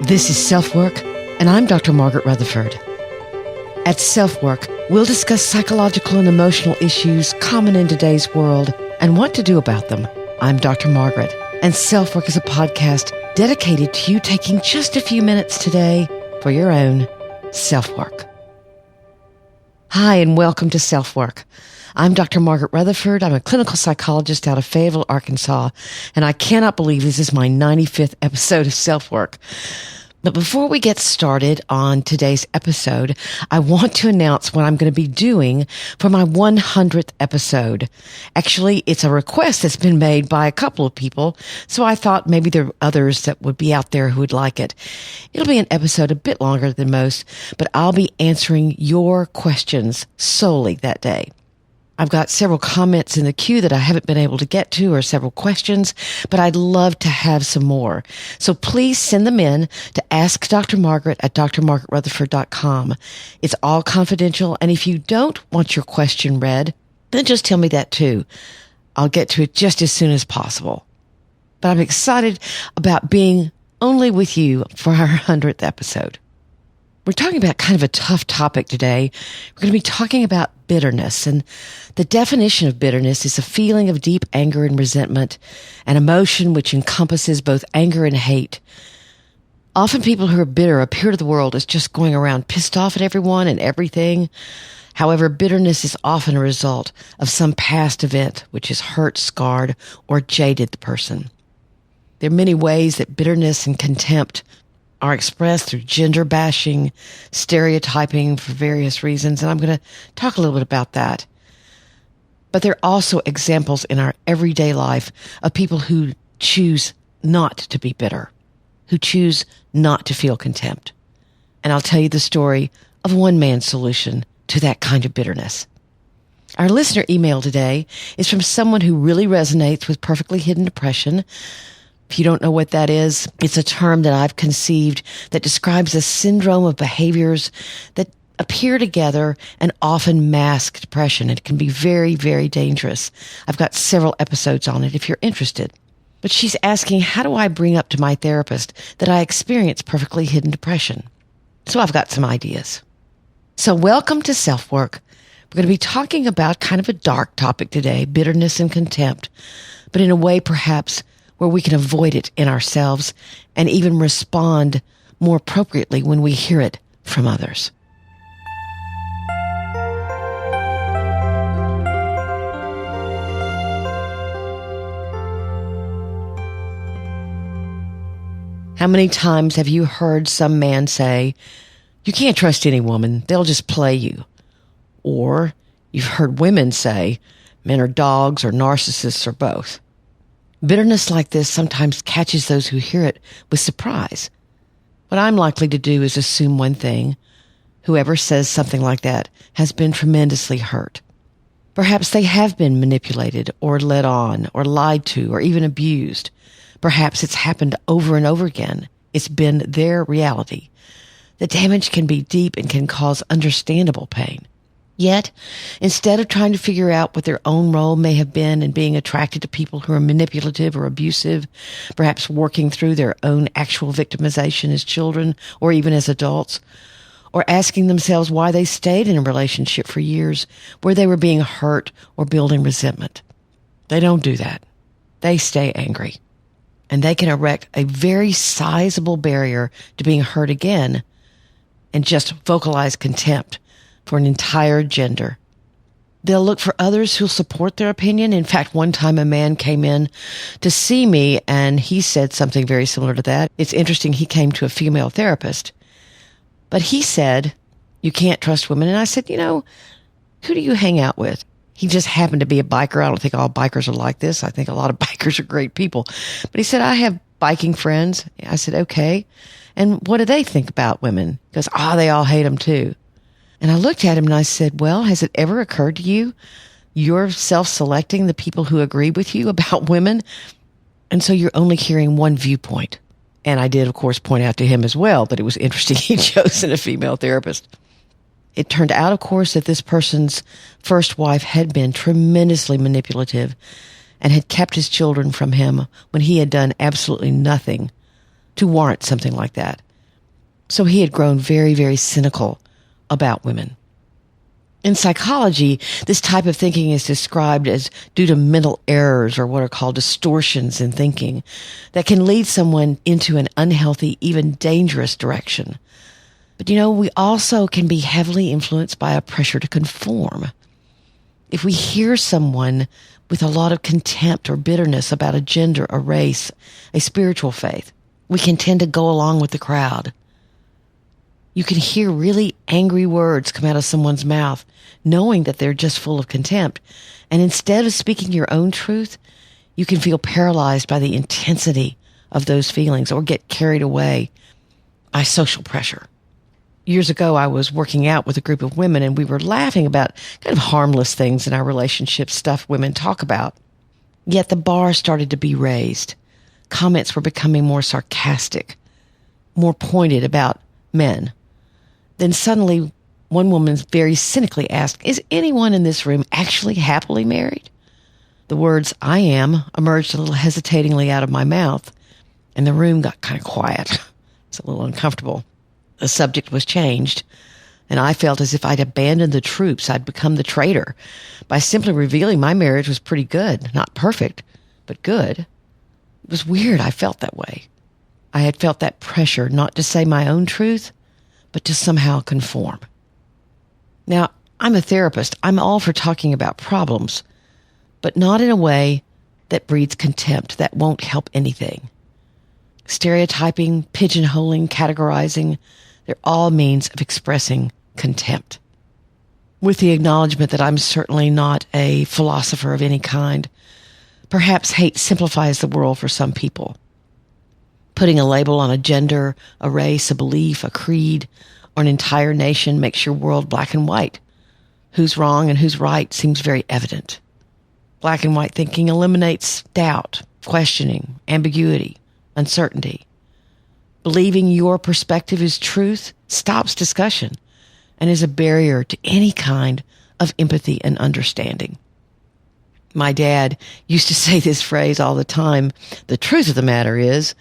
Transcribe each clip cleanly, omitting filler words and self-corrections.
This is SelfWork, and I'm Dr. Margaret Rutherford. At SelfWork, we'll discuss psychological and emotional issues common in today's world and what to do about them. I'm Dr. Margaret, and SelfWork is a podcast dedicated to you taking just a few minutes today for your own self-work. Hi, and welcome to SelfWork. I'm Dr. Margaret Rutherford. I'm a clinical psychologist out of Fayetteville, Arkansas, and I cannot believe this is my 95th episode of SelfWork. But before we get started on today's episode, I want to announce what I'm going to be doing for my 100th episode. Actually, it's a request that's been made by a couple of people, so I thought maybe there are others that would be out there who would like it. It'll be an episode a bit longer than most, but I'll be answering your questions solely that day. I've got several comments in the queue that I haven't been able to get to, or several questions, but I'd love to have some more. So please send them in to askdrmargaret at drmargaretrutherford.com. It's all confidential, and if you don't want your question read, then just tell me that too. I'll get to it just as soon as possible. But I'm excited about being only with you for our 100th episode. We're talking about kind of a tough topic today. We're going to be talking about bitterness, and the definition of bitterness is a feeling of deep anger and resentment, an emotion which encompasses both anger and hate. Often people who are bitter appear to the world as just going around pissed off at everyone and everything. However, bitterness is often a result of some past event which has hurt, scarred, or jaded the person. There are many ways that bitterness and contempt are expressed through gender bashing, stereotyping for various reasons, and I'm going to talk a little bit about that. But there are also examples in our everyday life of people who choose not to be bitter, who choose not to feel contempt. And I'll tell you the story of one man's solution to that kind of bitterness. Our listener email today is from someone who really resonates with perfectly hidden depression. If you don't know what that is, it's a term that I've conceived that describes a syndrome of behaviors that appear together and often mask depression. It can be very, very dangerous. I've got several episodes on it if you're interested. But she's asking, how do I bring up to my therapist that I experience perfectly hidden depression? So I've got some ideas. So welcome to SelfWork. We're going to be talking about kind of a dark topic today, bitterness and contempt, but in a way perhaps where we can avoid it in ourselves and even respond more appropriately when we hear it from others. How many times have you heard some man say, "You can't trust any woman, they'll just play you"? Or you've heard women say, "Men are dogs or narcissists or both." Bitterness like this sometimes catches those who hear it with surprise. What I'm likely to do is assume one thing: whoever says something like that has been tremendously hurt. Perhaps they have been manipulated or led on or lied to or even abused. Perhaps it's happened over and over again. It's been their reality. The damage can be deep and can cause understandable pain. Yet, instead of trying to figure out what their own role may have been in being attracted to people who are manipulative or abusive, perhaps working through their own actual victimization as children or even as adults, or asking themselves why they stayed in a relationship for years where they were being hurt or building resentment, they don't do that. They stay angry. And they can erect a very sizable barrier to being hurt again and just vocalize contempt for an entire gender. They'll look for others who'll support their opinion. In fact, one time a man came in to see me and he said something very similar to that. It's interesting, he came to a female therapist, but he said, "You can't trust women." And I said, who do you hang out with? He just happened to be a biker. I don't think all bikers are like this. I think a lot of bikers are great people. But he said, "I have biking friends." I said, "Okay. And what do they think about women?" He goes, "They all hate them too." And I looked at him and I said, "Well, has it ever occurred to you you're self-selecting the people who agree with you about women? And so you're only hearing one viewpoint." And I did, of course, point out to him as well that it was interesting he chosen a female therapist. It turned out, of course, that this person's first wife had been tremendously manipulative and had kept his children from him when he had done absolutely nothing to warrant something like that. So he had grown very, very cynical about women. In psychology, this type of thinking is described as due to mental errors or what are called distortions in thinking that can lead someone into an unhealthy, even dangerous direction. But we also can be heavily influenced by a pressure to conform. If we hear someone with a lot of contempt or bitterness about a gender, a race, a spiritual faith, we can tend to go along with the crowd. You can hear really angry words come out of someone's mouth, knowing that they're just full of contempt. And instead of speaking your own truth, you can feel paralyzed by the intensity of those feelings or get carried away by social pressure. Years ago, I was working out with a group of women, and we were laughing about kind of harmless things in our relationship, stuff women talk about. Yet the bar started to be raised. Comments were becoming more sarcastic, more pointed about men. Then suddenly, one woman very cynically asked, "Is anyone in this room actually happily married?" The words, "I am," emerged a little hesitatingly out of my mouth, and the room got kind of quiet. It's a little uncomfortable. The subject was changed, and I felt as if I'd abandoned the troops. I'd become the traitor by simply revealing my marriage was pretty good. Not perfect, but good. It was weird. I felt that way. I had felt that pressure not to say my own truth, but to somehow conform. Now, I'm a therapist. I'm all for talking about problems, but not in a way that breeds contempt. That won't help anything. Stereotyping, pigeonholing, categorizing, they're all means of expressing contempt. With the acknowledgement that I'm certainly not a philosopher of any kind, perhaps hate simplifies the world for some people. Putting a label on a gender, a race, a belief, a creed, or an entire nation makes your world black and white. Who's wrong and who's right seems very evident. Black and white thinking eliminates doubt, questioning, ambiguity, uncertainty. Believing your perspective is truth stops discussion and is a barrier to any kind of empathy and understanding. My dad used to say this phrase all the time, "The truth of the matter is,"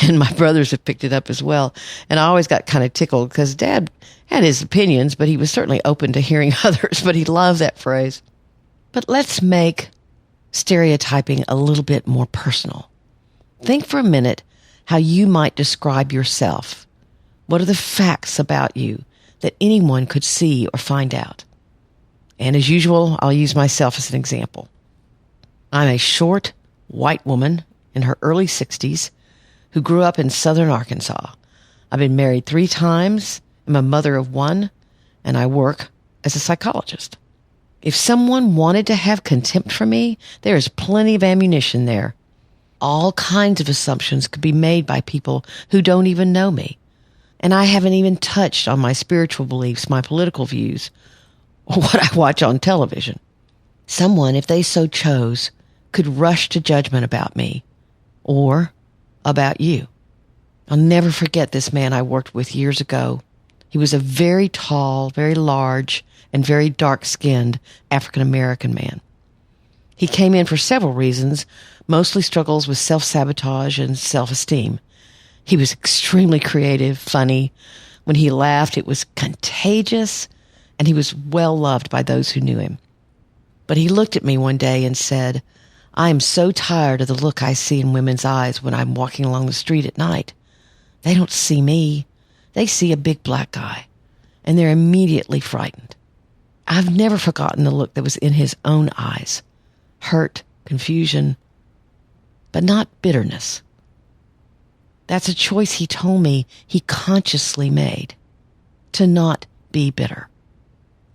and my brothers have picked it up as well. And I always got kind of tickled because Dad had his opinions, but he was certainly open to hearing others, but he loved that phrase. But let's make stereotyping a little bit more personal. Think for a minute how you might describe yourself. What are the facts about you that anyone could see or find out? And as usual, I'll use myself as an example. I'm a short, white woman in her early 60s who grew up in southern Arkansas. I've been married 3 times, I'm a mother of 1, and I work as a psychologist. If someone wanted to have contempt for me, there is plenty of ammunition there. All kinds of assumptions could be made by people who don't even know me. And I haven't even touched on my spiritual beliefs, my political views, or what I watch on television. Someone, if they so chose, could rush to judgment about me or about you. I'll never forget this man I worked with years ago. He was a very tall, very large, and very dark-skinned African-American man. He came in for several reasons, mostly struggles with self-sabotage and self-esteem. He was extremely creative, funny. When he laughed, it was contagious, and he was well loved by those who knew him. But he looked at me one day and said, "I am so tired of the look I see in women's eyes when I'm walking along the street at night. They don't see me. They see a big black guy, and they're immediately frightened." I've never forgotten the look that was in his own eyes. Hurt, confusion, but not bitterness. That's a choice he told me he consciously made, to not be bitter.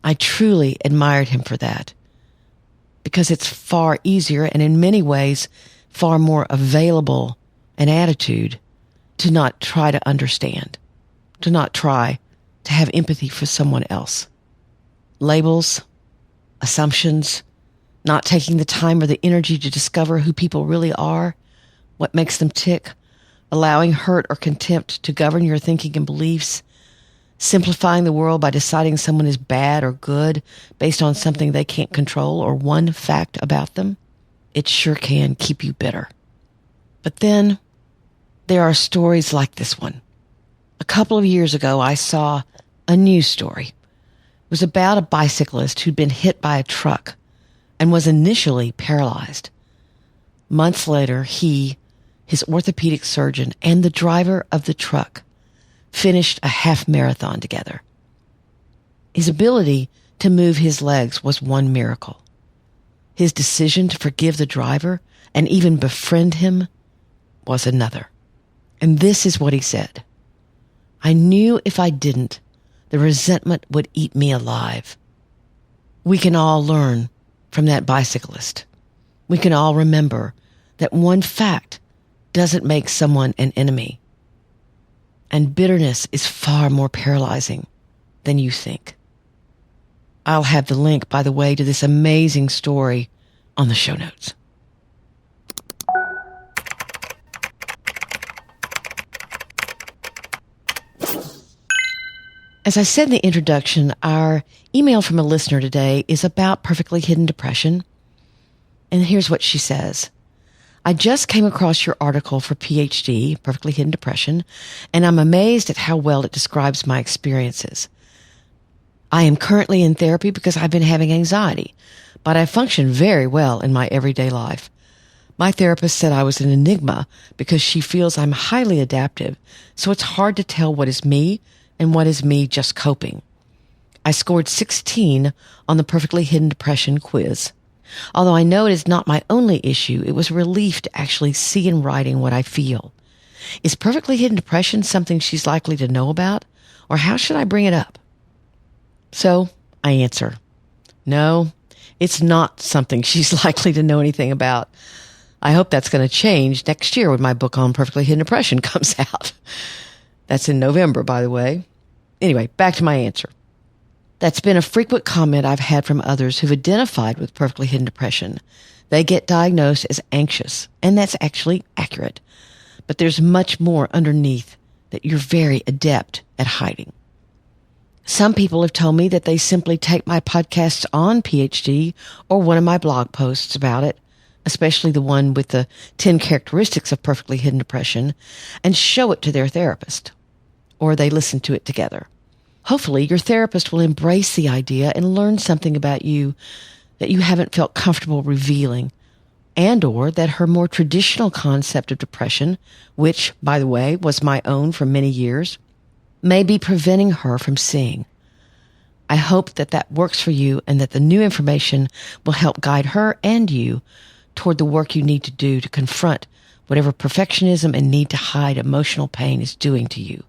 I truly admired him for that, because it's far easier and in many ways far more available an attitude to not try to understand, to not try to have empathy for someone else. Labels, assumptions, not taking the time or the energy to discover who people really are, what makes them tick, allowing hurt or contempt to govern your thinking and beliefs, simplifying the world by deciding someone is bad or good based on something they can't control or one fact about them, it sure can keep you bitter. But then there are stories like this one. A couple of years ago, I saw a news story. It was about a bicyclist who'd been hit by a truck and was initially paralyzed. Months later, he, his orthopedic surgeon, and the driver of the truck finished a half marathon together. His ability to move his legs was one miracle. His decision to forgive the driver and even befriend him was another. And this is what he said. I knew if I didn't, the resentment would eat me alive. We can all learn from that bicyclist. We can all remember that one fact doesn't make someone an enemy. And bitterness is far more paralyzing than you think. I'll have the link, by the way, to this amazing story on the show notes. As I said in the introduction, our email from a listener today is about perfectly hidden depression. And here's what she says. I just came across your article for PhD, Perfectly Hidden Depression, and I'm amazed at how well it describes my experiences. I am currently in therapy because I've been having anxiety, but I function very well in my everyday life. My therapist said I was an enigma because she feels I'm highly adaptive, so it's hard to tell what is me and what is me just coping. I scored 16 on the Perfectly Hidden Depression quiz. Although I know it is not my only issue, it was a relief to actually see in writing what I feel. Is Perfectly Hidden Depression something she's likely to know about, or how should I bring it up? So I answer, no, it's not something she's likely to know anything about. I hope that's going to change next year when my book on Perfectly Hidden Depression comes out. That's in November, by the way. Anyway, back to my answer. That's been a frequent comment I've had from others who've identified with Perfectly Hidden Depression. They get diagnosed as anxious, and that's actually accurate. But there's much more underneath that you're very adept at hiding. Some people have told me that they simply take my podcasts on PhD or one of my blog posts about it, especially the one with the 10 characteristics of perfectly hidden depression, and show it to their therapist, or they listen to it together. Hopefully, your therapist will embrace the idea and learn something about you that you haven't felt comfortable revealing, and or that her more traditional concept of depression, which, by the way, was my own for many years, may be preventing her from seeing. I hope that that works for you and that the new information will help guide her and you toward the work you need to do to confront whatever perfectionism and need to hide emotional pain is doing to you.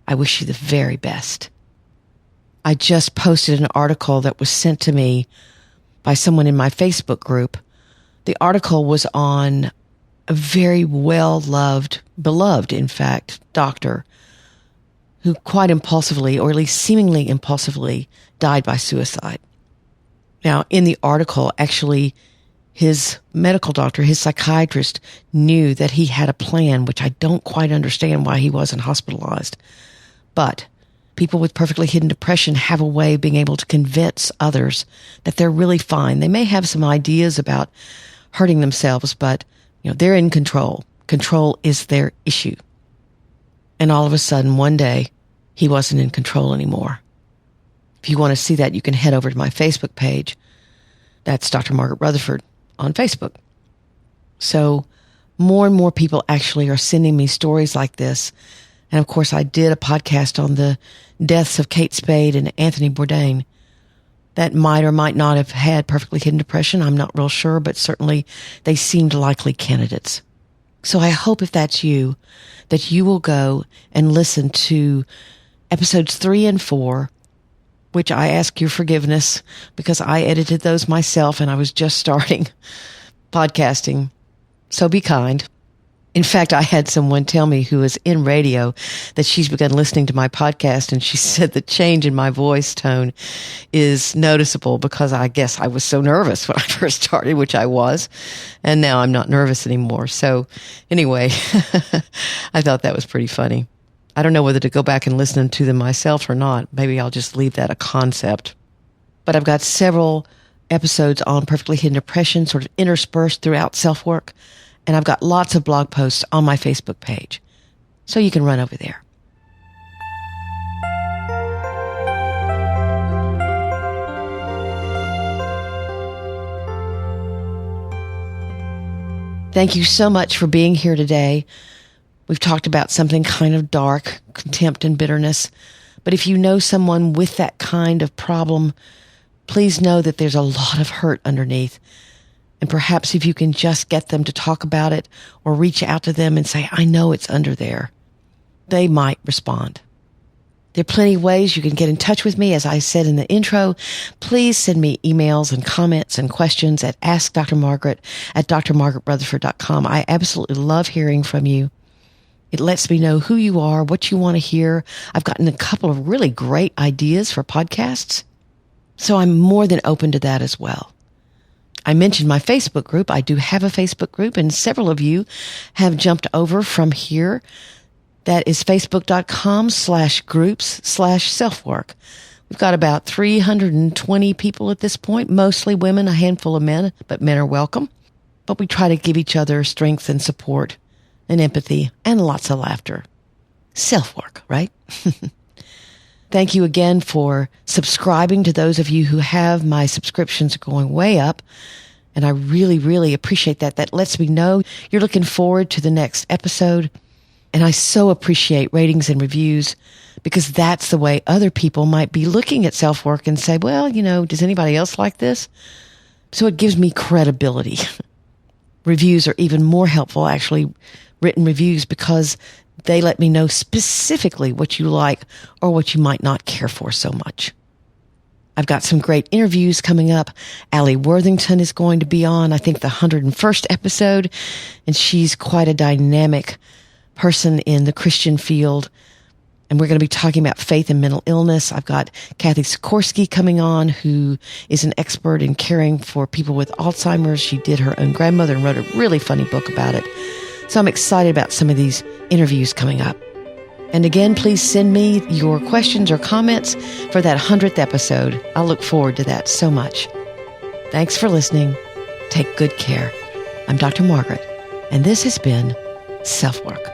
I wish you the very best. I just posted an article that was sent to me by someone in my Facebook group. The article was on a very well-loved, beloved, in fact, doctor who quite impulsively, or at least seemingly impulsively, died by suicide. Now, in the article, actually, his medical doctor, his psychiatrist, knew that he had a plan, which I don't quite understand why he wasn't hospitalized. But people with perfectly hidden depression have a way of being able to convince others that they're really fine. They may have some ideas about hurting themselves, but they're in control. Control is their issue. And all of a sudden, one day, he wasn't in control anymore. If you want to see that, you can head over to my Facebook page. That's Dr. Margaret Rutherford on Facebook. So more and more people actually are sending me stories like this. And of course, I did a podcast on the deaths of Kate Spade and Anthony Bourdain that might or might not have had perfectly hidden depression. I'm not real sure, but certainly they seemed likely candidates. So I hope if that's you, that you will go and listen to episodes 3 and 4, which I ask your forgiveness because I edited those myself and I was just starting podcasting. So be kind. In fact, I had someone tell me who is in radio that she's begun listening to my podcast, and she said the change in my voice tone is noticeable because I guess I was so nervous when I first started, which I was, and now I'm not nervous anymore. So anyway, I thought that was pretty funny. I don't know whether to go back and listen to them myself or not. Maybe I'll just leave that a concept. But I've got several episodes on perfectly hidden depression sort of interspersed throughout SelfWork. And I've got lots of blog posts on my Facebook page. So you can run over there. Thank you so much for being here today. We've talked about something kind of dark, contempt and bitterness. But if you know someone with that kind of problem, please know that there's a lot of hurt underneath. And perhaps if you can just get them to talk about it or reach out to them and say, I know it's under there, they might respond. There are plenty of ways you can get in touch with me. As I said in the intro, please send me emails and comments and questions at askdrmargaret@drmargaretrutherford.com. I absolutely love hearing from you. It lets me know who you are, what you want to hear. I've gotten a couple of really great ideas for podcasts, so I'm more than open to that as well. I mentioned my Facebook group. I do have a Facebook group, and several of you have jumped over from here. That is facebook.com/groups/SelfWork. We've got about 320 people at this point, mostly women, a handful of men, but men are welcome. But we try to give each other strength and support and empathy and lots of laughter. Self-work, right? Thank you again for subscribing. To those of you who have, my subscriptions are going way up. And I really, really appreciate that. That lets me know you're looking forward to the next episode. And I so appreciate ratings and reviews, because that's the way other people might be looking at self-work and say, well, does anybody else like this? So it gives me credibility. Reviews are even more helpful, actually, written reviews, because they let me know specifically what you like or what you might not care for so much. I've got some great interviews coming up. Allie Worthington is going to be on, I think, the 101st episode, and she's quite a dynamic person in the Christian field. And we're going to be talking about faith and mental illness. I've got Kathy Sikorsky coming on, who is an expert in caring for people with Alzheimer's. She did her own grandmother and wrote a really funny book about it. So I'm excited about some of these interviews coming up. And again, please send me your questions or comments for that 100th episode. I'll look forward to that so much. Thanks for listening. Take good care. I'm Dr. Margaret, and this has been SelfWork.